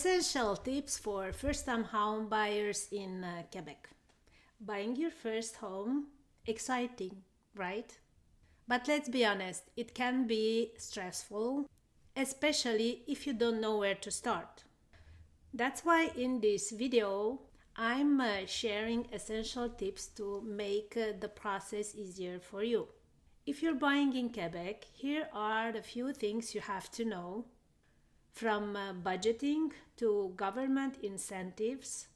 Essential tips for first-time home buyers in Quebec. Buying your first home, exciting, right? But let's be honest, it can be stressful, especially if you don't know where to start. That's why in this video, I'm sharing essential tips to make the process easier for you. If you're buying in Quebec, here are the few things you have to know. From budgeting to government incentives,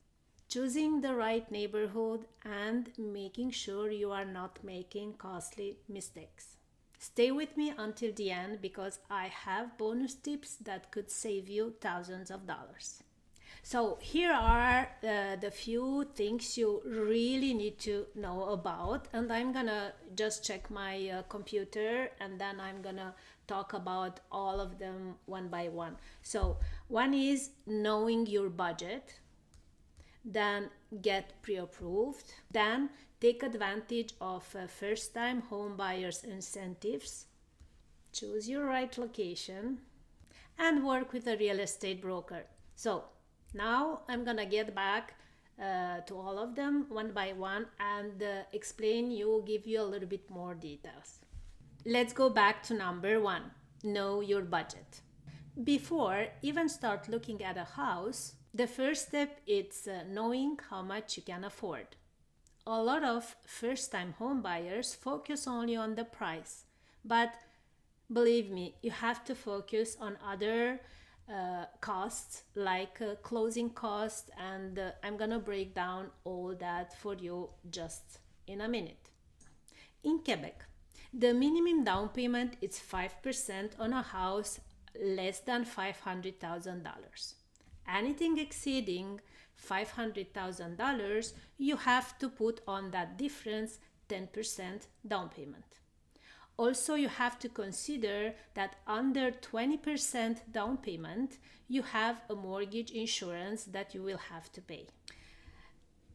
choosing the right neighborhood, and making sure you are not making costly mistakes. Stay with me until the end because I have bonus tips that could save you thousands of dollars. So here are the few things you really need to know about, and I'm gonna just check my computer and then I'm gonna talk about all of them one by one. So one is knowing your budget, then get pre-approved, then take advantage of first-time home buyers incentives, choose your right location, and work with a real estate broker. So now I'm gonna get back to all of them one by one and give you a little bit more details. Let's go back to number one, know your budget. Before even start looking at a house, the first step is knowing how much you can afford. A lot of first-time home buyers focus only on the price, but believe me, you have to focus on other costs like closing costs, and I'm gonna break down all that for you just in a minute. In Quebec, the minimum down payment is 5% on a house less than $500,000. Anything exceeding $500,000, you have to put on that difference 10% down payment. Also, you have to consider that under 20% down payment, you have a mortgage insurance that you will have to pay.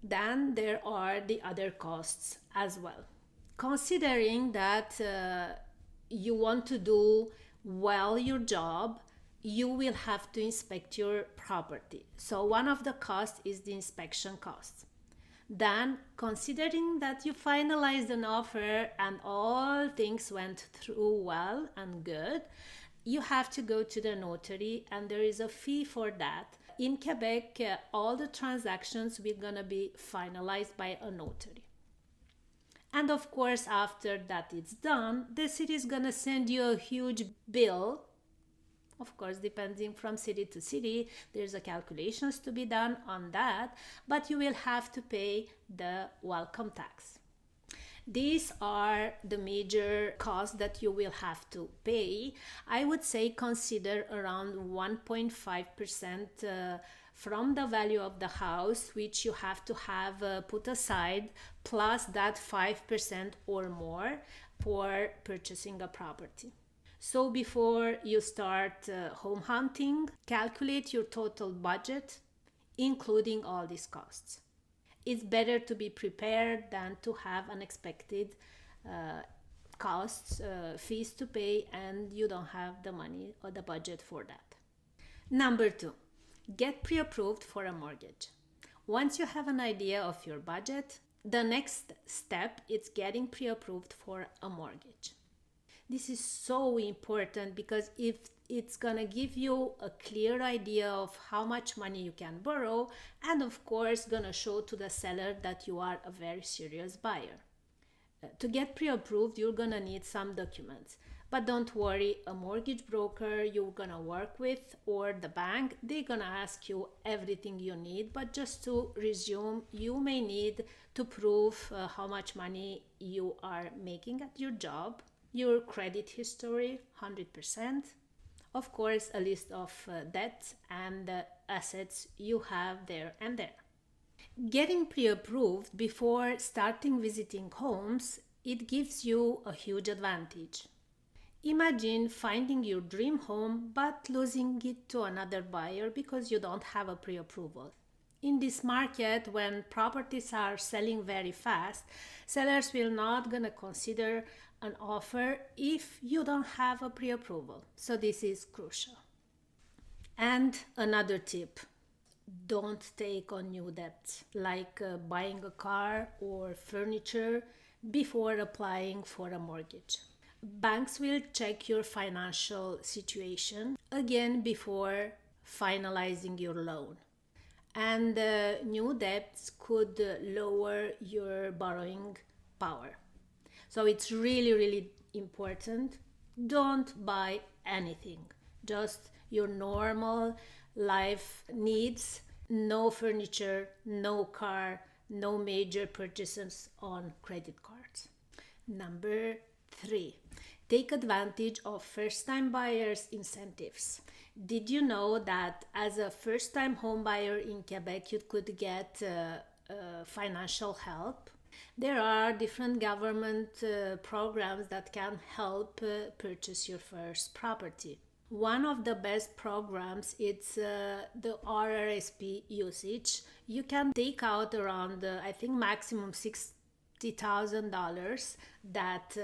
Then there are the other costs as well. Considering that you want to do well your job, you will have to inspect your property. So one of the costs is the inspection cost. Then, considering that you finalized an offer and all things went through well and good, you have to go to the notary and there is a fee for that. In Quebec, all the transactions will gonna be finalized by a notary. And of course, after that it's done, the city is gonna send you a huge bill. Of course, depending from city to city, there's a calculations to be done on that, but you will have to pay the welcome tax. These are the major costs that you will have to pay. I would say consider around 1.5% from the value of the house, which you have to have put aside, plus that 5% or more for purchasing a property. So before you start home hunting, calculate your total budget, including all these costs. It's better to be prepared than to have unexpected costs, fees to pay, and you don't have the money or the budget for that. Number two, get pre-approved for a mortgage. Once you have an idea of your budget, the next step is getting pre-approved for a mortgage. This is so important because if it's gonna give you a clear idea of how much money you can borrow, and of course gonna show to the seller that you are a very serious buyer. To get pre-approved, you're gonna need some documents. But don't worry, a mortgage broker you're gonna work with or the bank, they're gonna ask you everything you need. But just to resume, you may need to prove how much money you are making at your job, your credit history, 100%. Of course, a list of debts and assets you have there and there. Getting pre-approved before starting visiting homes, it gives you a huge advantage. Imagine finding your dream home but losing it to another buyer because you don't have a pre-approval. In this market, when properties are selling very fast, sellers will not gonna consider an offer if you don't have a pre-approval. So this is crucial. And another tip, don't take on new debts like buying a car or furniture before applying for a mortgage. Banks will check your financial situation again before finalizing your loan. And new debts could lower your borrowing power. So it's really, really important. Don't buy anything, just your normal life needs. No furniture, no car, no major purchases on credit cards. Number 3, take advantage of first time buyers' incentives. Did you know that as a first time home buyer in Quebec, you could get financial help? There are different government programs that can help purchase your first property. One of the best programs is the RRSP usage. You can take out around, I think, maximum $60,000 that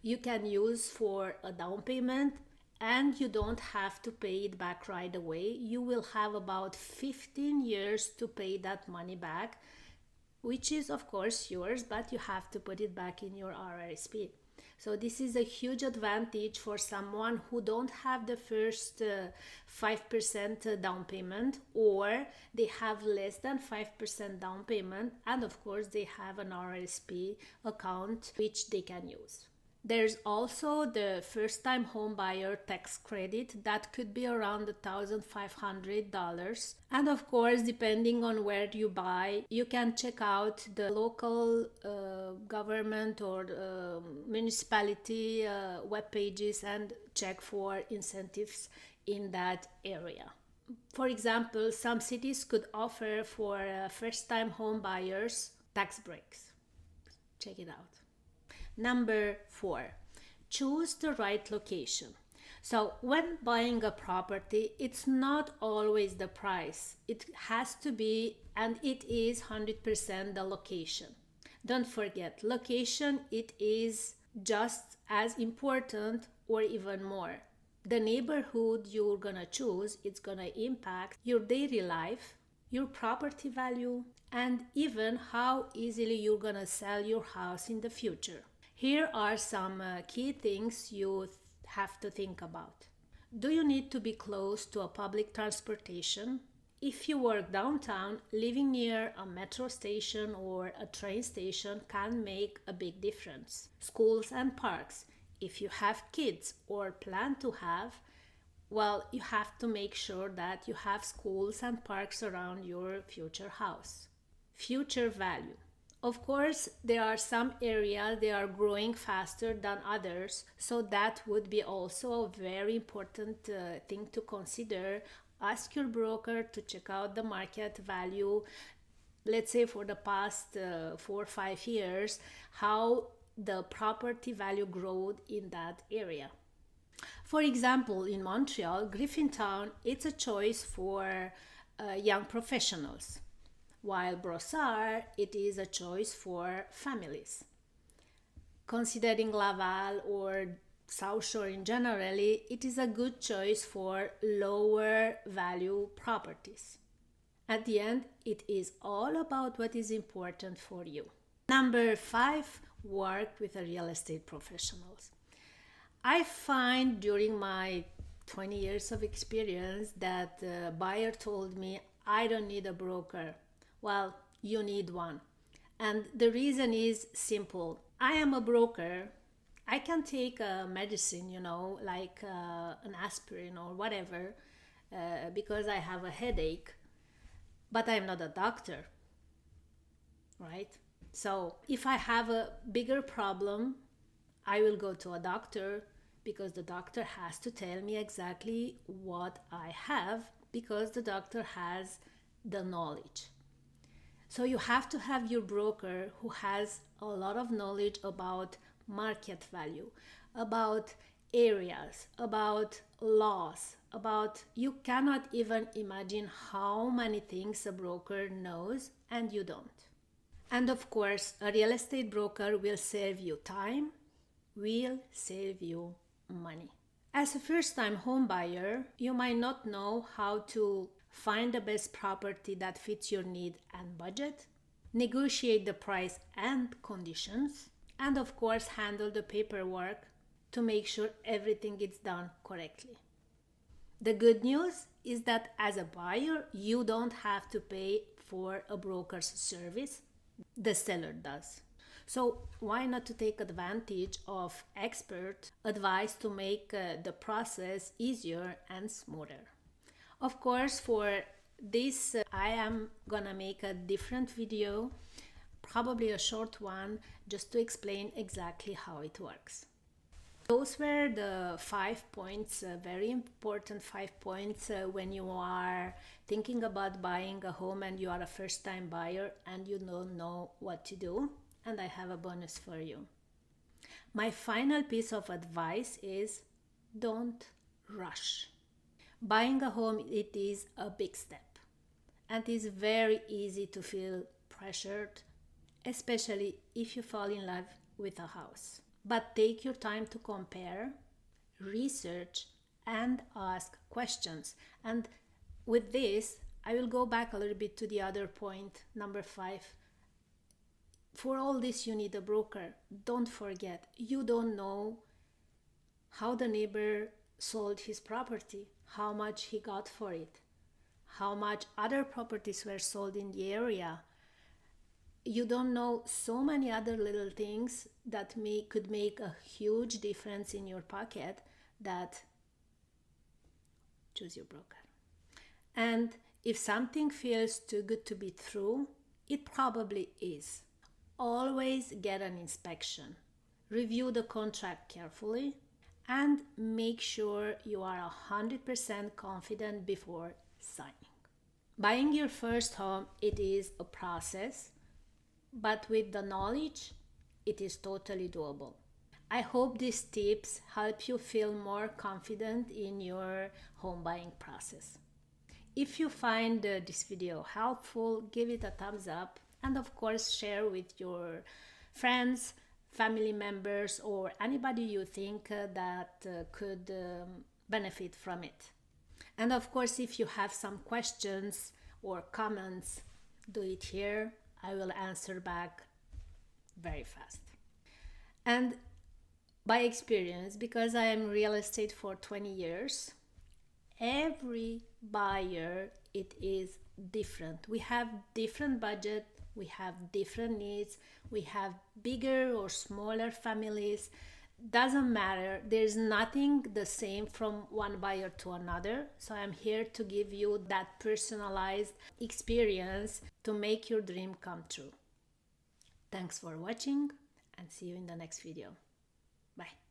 you can use for a down payment, and you don't have to pay it back right away. You will have about 15 years to pay that money back, which is of course yours, but you have to put it back in your RRSP. So this is a huge advantage for someone who don't have the first 5% down payment, or they have less than 5% down payment, and of course they have an RRSP account which they can use. There's also the first time home buyer tax credit that could be around $1,500. And of course, depending on where you buy, you can check out the local government or municipality web pages and check for incentives in that area. For example, some cities could offer for first time home buyers tax breaks. Check it out. Number 4, choose the right location. So when buying a property, it's not always the price. It has to be, and it is 100% the location. Don't forget, location, it is just as important or even more. The neighborhood you're gonna choose, it's gonna impact your daily life, your property value, and even how easily you're gonna sell your house in the future. Here are some key things you have to think about. Do you need to be close to a public transportation? If you work downtown, living near a metro station or a train station can make a big difference. Schools and parks. If you have kids or plan to have, well, you have to make sure that you have schools and parks around your future house. Future value. Of course, there are some areas they are growing faster than others, so that would be also a very important thing to consider. Ask your broker to check out the market value, let's say for the past 4 or 5 years, how the property value growth in that area. For example, in Montreal, Griffintown, it's a choice for young professionals, while Brossard, it is a choice for families. Considering Laval or South Shore in generally, it is a good choice for lower value properties. At the end, it is all about what is important for you. Number 5, work with a real estate professionals. I find during my 20 years of experience that the buyer told me, I don't need a broker. Well, you need one. And the reason is simple. I am a broker. I can take a medicine, like an aspirin or whatever, because I have a headache, but I'm not a doctor, right? So if I have a bigger problem, I will go to a doctor because the doctor has to tell me exactly what I have because the doctor has the knowledge. So you have to have your broker who has a lot of knowledge about market value, about areas, about laws, about you cannot even imagine how many things a broker knows and you don't. And of course, a real estate broker will save you time, will save you money. As a first-time home buyer, you might not know how to find the best property that fits your need and budget, negotiate the price and conditions, and of course handle the paperwork to make sure everything gets done correctly. The good news is that as a buyer, you don't have to pay for a broker's service. The seller does. So why not to take advantage of expert advice to make the process easier and smoother? Of course, for this, I am gonna make a different video, probably a short one, just to explain exactly how it works. Those were the 5 points, very important 5 points when you are thinking about buying a home and you are a first-time buyer and you don't know what to do. And I have a bonus for you. My final piece of advice is don't rush. Buying a home, it is a big step. And it is very easy to feel pressured, especially if you fall in love with a house. But take your time to compare, research, and ask questions. And with this, I will go back a little bit to the other point, number 5. For all this, you need a broker. Don't forget, you don't know how the neighbor sold his property, how much he got for it, how much other properties were sold in the area. You don't know so many other little things that could make a huge difference in your pocket. That choose your broker. And if something feels too good to be true, it probably is. Always get an inspection. Review the contract carefully and make sure you are 100% confident before signing. Buying your first home, it is a process, but with the knowledge, it is totally doable. I hope these tips help you feel more confident in your home buying process. If you find this video helpful, give it a thumbs up and of course share with your friends, family members, or anybody you think that could benefit from it. And of course, if you have some questions or comments, do it here. I will answer back very fast. And by experience, because I am real estate for 20 years, every buyer, it is different. We have different budget, we have different needs, we have bigger or smaller families. Doesn't matter. There's nothing the same from one buyer to another. So I'm here to give you that personalized experience to make your dream come true. Thanks for watching and see you in the next video. Bye.